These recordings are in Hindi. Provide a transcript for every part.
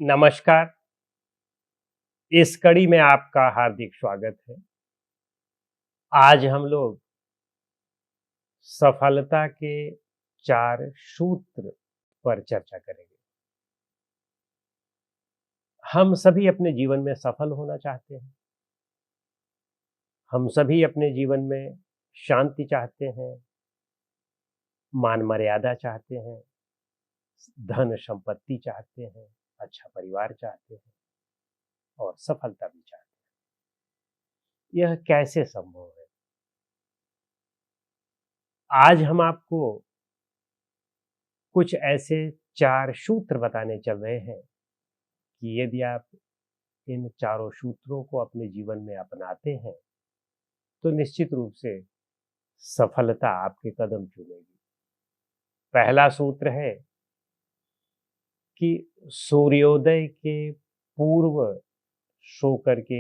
नमस्कार। इस कड़ी में आपका हार्दिक स्वागत है। आज हम लोग सफलता के 4 सूत्र पर चर्चा करेंगे। हम सभी अपने जीवन में सफल होना चाहते हैं। हम सभी अपने जीवन में शांति चाहते हैं, मान मर्यादा चाहते हैं, धन संपत्ति चाहते हैं, अच्छा परिवार चाहते हैं और सफलता भी चाहते हैं। यह कैसे संभव है? आज हम आपको कुछ ऐसे 4 सूत्र बताने चल रहे हैं कि यदि आप इन चारों सूत्रों को अपने जीवन में अपनाते हैं तो निश्चित रूप से सफलता आपके कदम चूमेगी। पहला सूत्र है कि सूर्योदय के पूर्व सो करके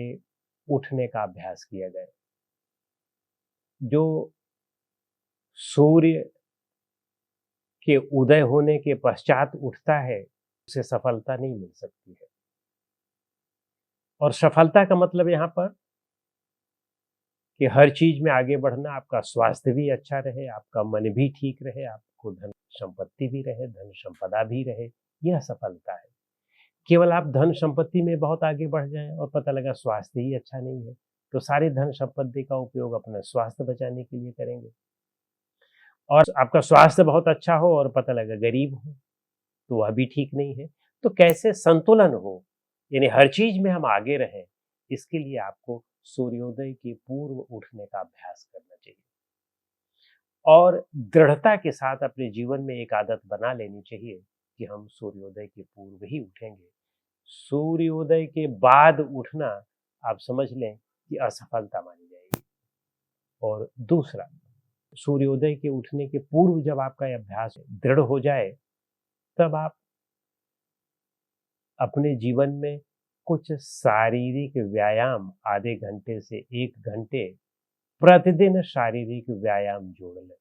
उठने का अभ्यास किया जाए। जो सूर्य के उदय होने के पश्चात उठता है उसे सफलता नहीं मिल सकती है। और सफलता का मतलब यहाँ पर कि हर चीज में आगे बढ़ना, आपका स्वास्थ्य भी अच्छा रहे, आपका मन भी ठीक रहे, आपको धन संपत्ति भी रहे, धन संपदा भी रहे, यह सफलता है। केवल आप धन संपत्ति में बहुत आगे बढ़ जाएं और पता लगा स्वास्थ्य ही अच्छा नहीं है, तो सारे धन संपत्ति का उपयोग अपना स्वास्थ्य बचाने के लिए करेंगे। और आपका स्वास्थ्य बहुत अच्छा हो और पता लगा गरीब हो, तो वह भी ठीक नहीं है। तो कैसे संतुलन हो, यानी हर चीज में हम आगे रहें, इसके लिए आपको सूर्योदय के पूर्व उठने का अभ्यास करना चाहिए और दृढ़ता के साथ अपने जीवन में एक आदत बना लेनी चाहिए कि हम सूर्योदय के पूर्व ही उठेंगे। सूर्योदय के बाद उठना आप समझ लें कि असफलता मानी जाएगी। और दूसरा, सूर्योदय के उठने के पूर्व जब आपका यह अभ्यास दृढ़ हो जाए तब आप अपने जीवन में कुछ शारीरिक व्यायाम आधे घंटे से 1 घंटे प्रतिदिन शारीरिक व्यायाम जोड़ लें।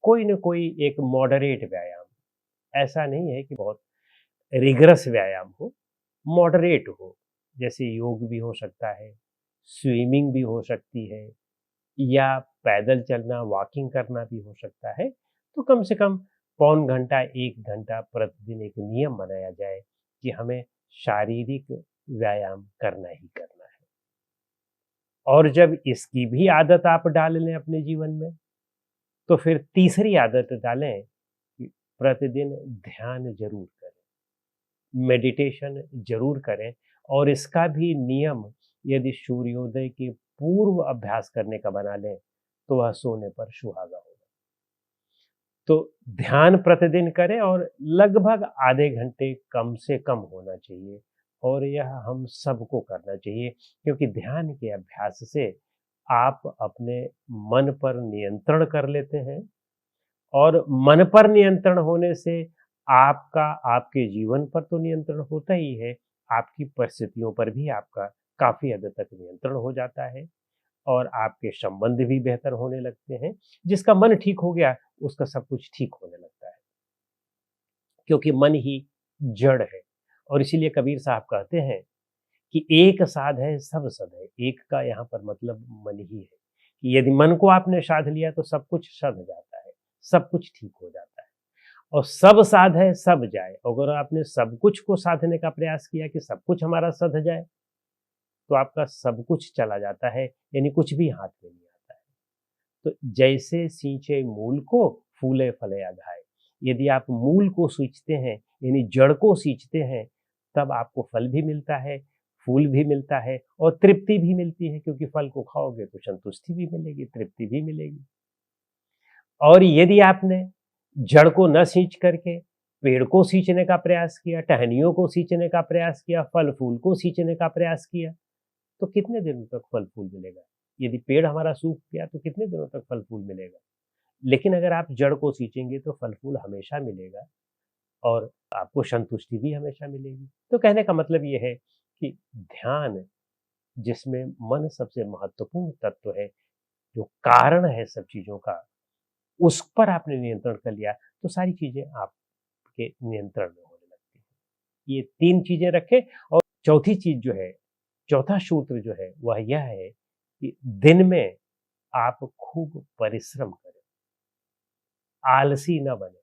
कोई न कोई एक मॉडरेट व्यायाम, ऐसा नहीं है कि बहुत रिगरस व्यायाम हो, मॉडरेट हो। जैसे योग भी हो सकता है, स्विमिंग भी हो सकती है, या पैदल चलना, वॉकिंग करना भी हो सकता है। तो कम से कम पौन घंटा 1 घंटा प्रतिदिन एक नियम बनाया जाए कि हमें शारीरिक व्यायाम करना ही करना है। और जब इसकी भी आदत आप डाल लें अपने जीवन में, तो फिर तीसरी आदत डालें कि प्रतिदिन ध्यान जरूर करें, मेडिटेशन जरूर करें। और इसका भी नियम यदि सूर्योदय के पूर्व अभ्यास करने का बना लें तो वह सोने पर सुहागा होगा। तो ध्यान प्रतिदिन करें और लगभग आधे घंटे कम से कम होना चाहिए। और यह हम सबको करना चाहिए, क्योंकि ध्यान के अभ्यास से आप अपने मन पर नियंत्रण कर लेते हैं और मन पर नियंत्रण होने से आपका आपके जीवन पर तो नियंत्रण होता ही है, आपकी परिस्थितियों पर भी आपका काफी हद तक नियंत्रण हो जाता है और आपके संबंध भी बेहतर होने लगते हैं। जिसका मन ठीक हो गया उसका सब कुछ ठीक होने लगता है, क्योंकि मन ही जड़ है। और इसीलिए कबीर साहब कहते हैं कि एक साध है सब सध है। एक का यहाँ पर मतलब मन ही है कि यदि मन को आपने साध लिया तो सब कुछ सध जाता है, सब कुछ ठीक हो जाता है। और सब साध है सब जाए, अगर आपने सब कुछ को साधने का प्रयास किया कि सब कुछ हमारा सध जाए तो आपका सब कुछ चला जाता है, यानी कुछ भी हाथ में नहीं आता है। तो जैसे सींचे मूल को फूले फले अघाए, यदि आप मूल को सींचते हैं यानी जड़ को सींचते हैं तब आपको फल भी मिलता है, फूल भी मिलता है और तृप्ति भी मिलती है, क्योंकि फल को खाओगे तो संतुष्टि भी मिलेगी, तृप्ति भी मिलेगी। और यदि आपने जड़ को न सींच करके पेड़ को सींचने का प्रयास किया, टहनियों को सींचने का प्रयास किया, फल फूल को सींचने का प्रयास किया, तो कितने दिनों तक फल फूल मिलेगा? यदि पेड़ हमारा सूख गया तो कितने दिनों तक फल फूल मिलेगा? लेकिन अगर आप जड़ को सींचेंगे तो फल फूल हमेशा मिलेगा और आपको संतुष्टि भी हमेशा मिलेगी। तो कहने का मतलब ये है कि ध्यान, जिसमें मन सबसे महत्वपूर्ण तत्व है, जो कारण है सब चीजों का, उस पर आपने नियंत्रण कर लिया तो सारी चीजें आपके नियंत्रण में होने लगती हैं। ये 3 चीजें रखें। और चौथी चीज जो है, चौथा सूत्र जो है वह यह है कि दिन में आप खूब परिश्रम करें, आलसी न बने।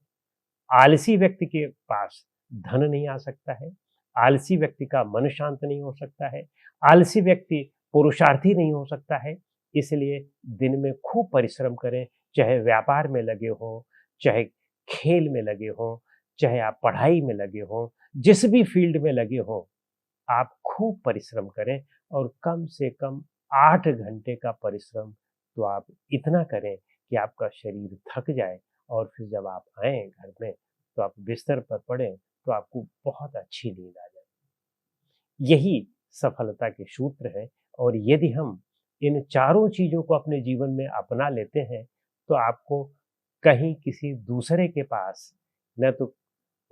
आलसी व्यक्ति के पास धन नहीं आ सकता है, आलसी व्यक्ति का मन शांत नहीं हो सकता है, आलसी व्यक्ति पुरुषार्थी नहीं हो सकता है। इसलिए दिन में खूब परिश्रम करें, चाहे व्यापार में लगे हों, चाहे खेल में लगे हों, चाहे आप पढ़ाई में लगे हों, जिस भी फील्ड में लगे हों, आप खूब परिश्रम करें। और कम से कम 8 घंटे का परिश्रम तो आप इतना करें कि आपका शरीर थक जाए, और फिर जब आप आएँ घर में तो आप बिस्तर पर पड़ें तो आपको बहुत अच्छी नींद आ जाए। यही सफलता के सूत्र हैं। और यदि हम इन चारों चीज़ों को अपने जीवन में अपना लेते हैं तो आपको कहीं किसी दूसरे के पास न तो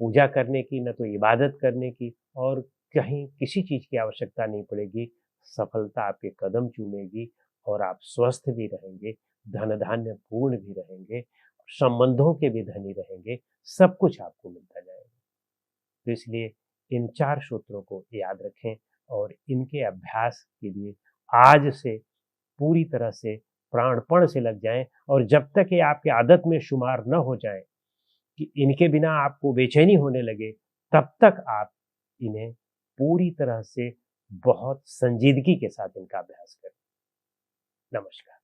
पूजा करने की, न तो इबादत करने की, और कहीं किसी चीज़ की आवश्यकता नहीं पड़ेगी। सफलता आपके कदम चूमेगी और आप स्वस्थ भी रहेंगे, धन-धान्य पूर्ण भी रहेंगे, संबंधों के भी धनी रहेंगे, सब कुछ आपको मिलता जाएगा। तो इसलिए इन 4 सूत्रों को याद रखें और इनके अभ्यास के लिए आज से पूरी तरह से प्राणपण से लग जाएँ। और जब तक ये आपकी आदत में शुमार न हो जाए कि इनके बिना आपको बेचैनी होने लगे, तब तक आप इन्हें पूरी तरह से बहुत संजीदगी के साथ इनका अभ्यास करें। नमस्कार।